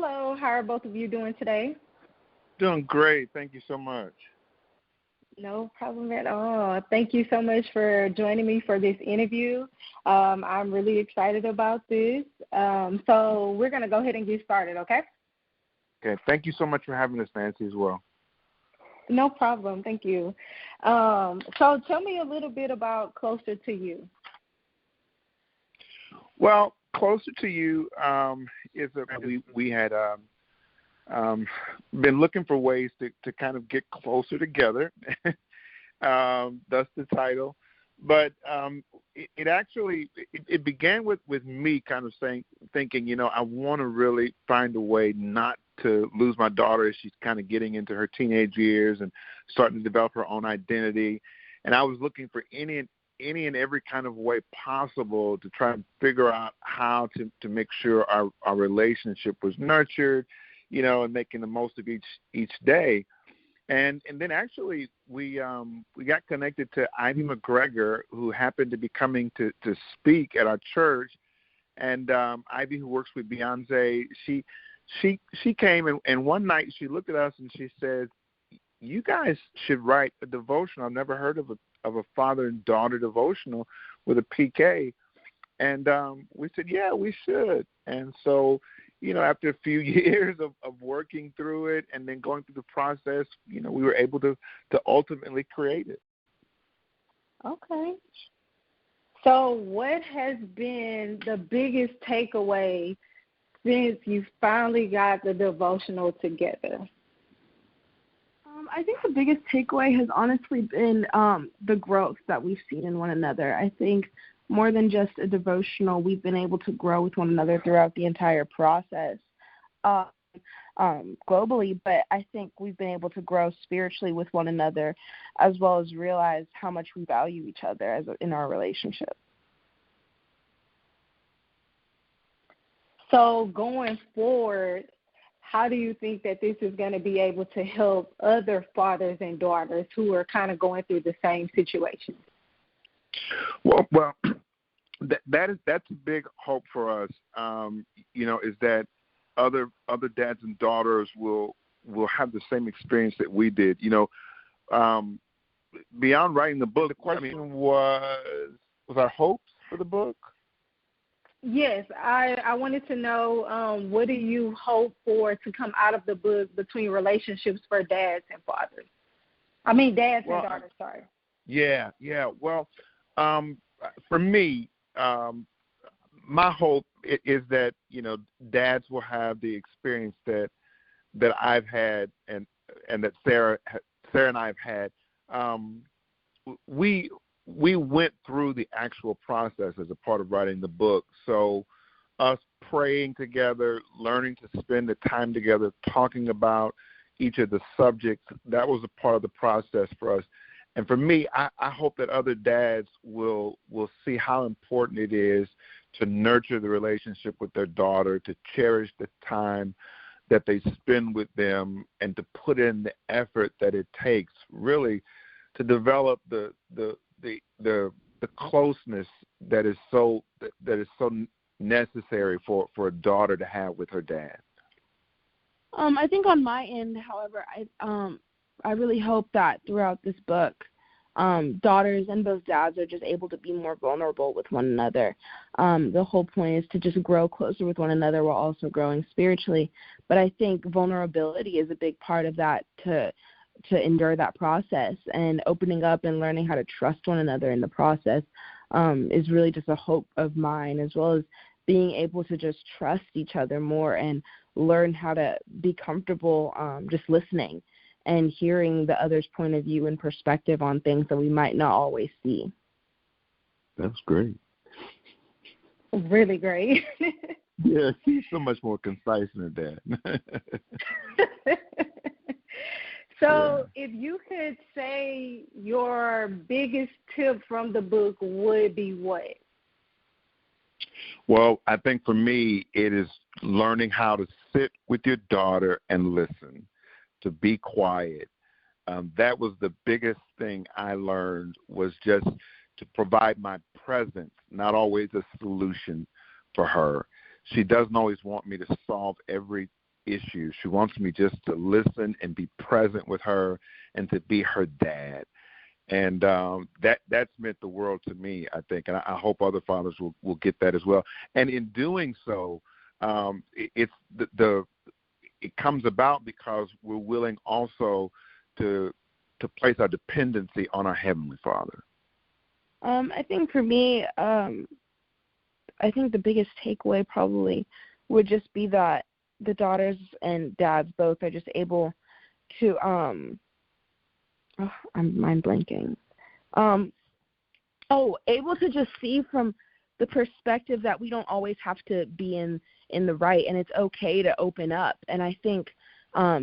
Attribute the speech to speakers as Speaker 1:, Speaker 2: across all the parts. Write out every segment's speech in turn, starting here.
Speaker 1: Hello, how are both of you doing today?
Speaker 2: Doing great. Thank you so much.
Speaker 1: No problem at all. Thank you so much for joining me for this interview. I'm really excited about this. So we're going to go ahead and get started, okay?
Speaker 2: Okay. Thank you so much for having us, Nancy, as well.
Speaker 1: No problem. Thank you. So tell me a little bit about Closer to You.
Speaker 2: Well, Closer to You we had been looking for ways to kind of get closer together. That's the title. But it actually began with me kind of thinking, I want to really find a way not to lose my daughter as she's kind of getting into her teenage years and starting to develop her own identity. And I was looking for any and every kind of way possible to try and figure out how to make sure our relationship was nurtured, and making the most of each day. And then actually we got connected to Ivy McGregor, who happened to be coming to speak at our church. And Ivy, who works with Beyonce, she came and one night she looked at us and she said, "You guys should write a devotional. I've never heard of a father and daughter devotional with a PK." And we said, "Yeah, we should." And so, after a few years of working through it and then going through the process, we were able to ultimately create it.
Speaker 1: Okay. So what has been the biggest takeaway since you finally got the devotional together?
Speaker 3: I think the biggest takeaway has honestly been the growth that we've seen in one another. I think more than just a devotional, we've been able to grow with one another throughout the entire process globally, but I think we've been able to grow spiritually with one another as well as realize how much we value each other in our relationship.
Speaker 1: So going forward, how do you think that this is going to be able to help other fathers and daughters who are kind of going through the same situation?
Speaker 2: Well, that's a big hope for us. Is that other dads and daughters will have the same experience that we did. Beyond writing the book, the question was our hopes for the book?
Speaker 1: Yes, I wanted to know what do you hope for to come out of the book between relationships for dads and fathers? Dads and daughters, sorry.
Speaker 2: Yeah. Well, for me, my hope is that, dads will have the experience that I've had and that Sarah and I have had. We went through the actual process as a part of writing the book. So us praying together, learning to spend the time together, talking about each of the subjects, that was a part of the process for us. And for me, I hope that other dads will see how important it is to nurture the relationship with their daughter, to cherish the time that they spend with them, and to put in the effort that it takes really to develop the closeness that is so necessary for a daughter to have with her dad.
Speaker 3: I think on my end, however, I really hope that throughout this book, daughters and both dads are just able to be more vulnerable with one another. The whole point is to just grow closer with one another while also growing spiritually. But I think vulnerability is a big part of that to endure that process, and opening up and learning how to trust one another in the process is really just a hope of mine, as well as being able to just trust each other more and learn how to be comfortable just listening and hearing the other's point of view and perspective on things that we might not always see.
Speaker 2: That's great.
Speaker 1: Really great.
Speaker 2: Yeah, she's so much more concise than that.
Speaker 1: So if you could say your biggest tip from the book would be what?
Speaker 2: Well, I think for me, it is learning how to sit with your daughter and listen, to be quiet. That was the biggest thing I learned, was just to provide my presence, not always a solution for her. She doesn't always want me to solve every issues. She wants me just to listen and be present with her and to be her dad. And that's meant the world to me, I think, and I hope other fathers will get that as well. And in doing so, it comes about because we're willing also to place our dependency on our Heavenly Father.
Speaker 3: I think for me, I think the biggest takeaway probably would just be that the daughters and dads both are just able to I'm mind blanking. Able to just see from the perspective that we don't always have to be in the right, and it's okay to open up. And I think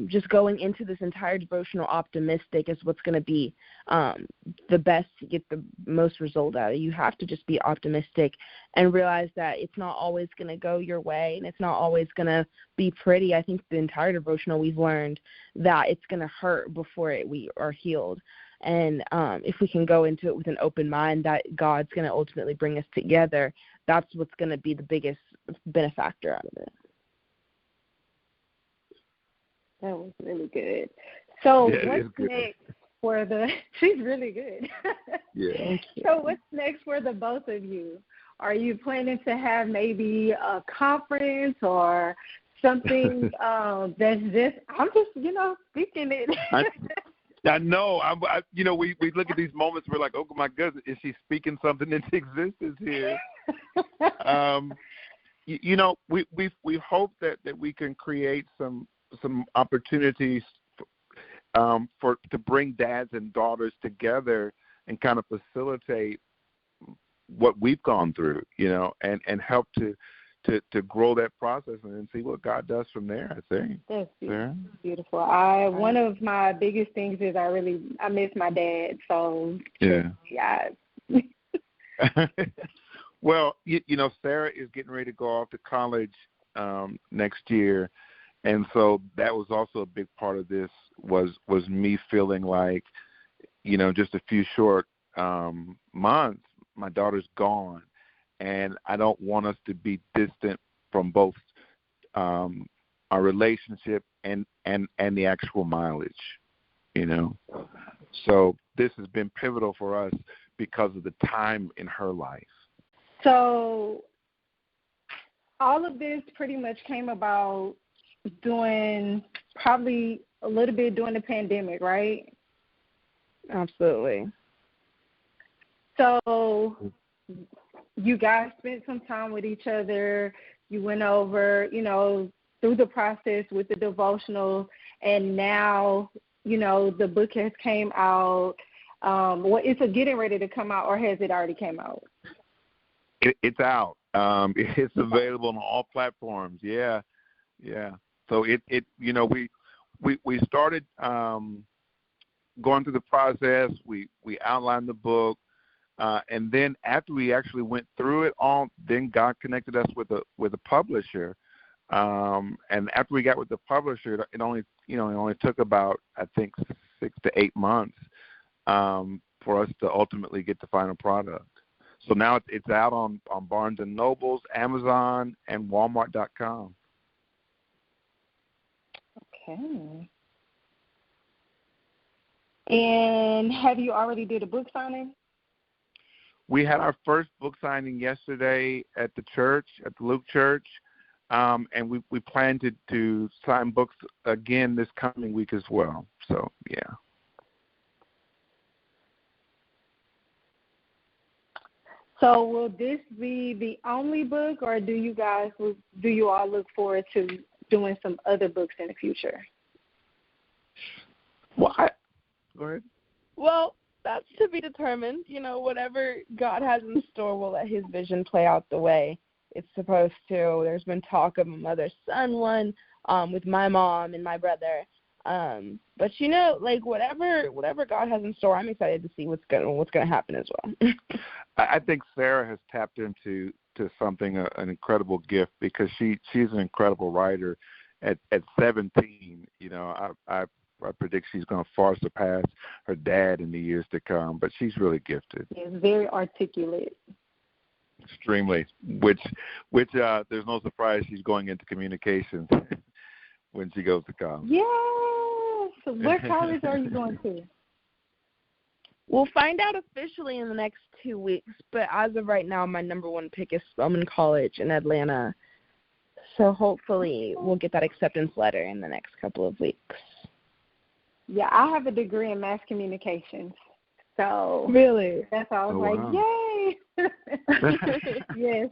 Speaker 3: just going into this entire devotional optimistic is what's going to be the best to get the most result out of it. You have to just be optimistic and realize that it's not always going to go your way, and it's not always going to be pretty. I think the entire devotional we've learned that it's going to hurt before we are healed. And if we can go into it with an open mind that God's going to ultimately bring us together, that's what's going to be the biggest benefactor out of it.
Speaker 1: That was really good. So
Speaker 2: yeah,
Speaker 1: what's next for the – she's really good.
Speaker 2: Yeah.
Speaker 1: So what's next for the both of you? Are you planning to have maybe a conference or something that's just – I'm just, speaking it.
Speaker 2: I know. We look at these moments. We're like, oh my goodness, is she speaking something into existence here? We hope that we can create some opportunities to bring dads and daughters together and kind of facilitate what we've gone through, and help to grow that process and then see what God does from there, I think.
Speaker 1: That's beautiful. One of my biggest things is I miss my dad, so yeah.
Speaker 2: Well, Sarah is getting ready to go off to college next year, and so that was also a big part of this was me feeling like, just a few short months, my daughter's gone. And I don't want us to be distant from both our relationship and the actual mileage, So this has been pivotal for us because of the time in her life.
Speaker 1: So all of this pretty much came about probably a little bit during the pandemic, right?
Speaker 3: Absolutely.
Speaker 1: So you guys spent some time with each other. You went over, through the process with the devotional, and now, the book has came out. Is it getting ready to come out, or has it already came out?
Speaker 2: It's out. It's available on all platforms. Yeah. So we started going through the process. We outlined the book. And then after we actually went through it all, then God connected us with a publisher. And after we got with the publisher, it only took about, I think, 6 to 8 months for us to ultimately get the final product. So now it's out on Barnes & Nobles, Amazon, and Walmart.com.
Speaker 1: Okay. And have you already did a book signing?
Speaker 2: We had our first book signing yesterday at the church, at the Luke Church, and we plan to sign books again this coming week as well. So, yeah.
Speaker 1: So will this be the only book, or do you all look forward to doing some other books in the future?
Speaker 2: Well, go ahead.
Speaker 3: Well, that's to be determined. Whatever God has in store will let his vision play out the way it's supposed to. There's been talk of a mother-son one with my mom and my brother. But whatever God has in store, I'm excited to see what's going to happen as well.
Speaker 2: I think Sarah has tapped into something, an incredible gift, because she's an incredible writer. At 17, I predict she's going to far surpass her dad in the years to come, but she's really gifted.
Speaker 1: She's very articulate.
Speaker 2: Extremely, which there's no surprise she's going into communications when she goes to college.
Speaker 1: Yes. What college are you going to?
Speaker 3: We'll find out officially in the next 2 weeks, but as of right now, my number one pick is Spelman College in Atlanta. So hopefully we'll get that acceptance letter in the next couple of weeks.
Speaker 1: Yeah, I have a degree in mass communications. So
Speaker 3: really,
Speaker 1: that's why I was yay. Yes.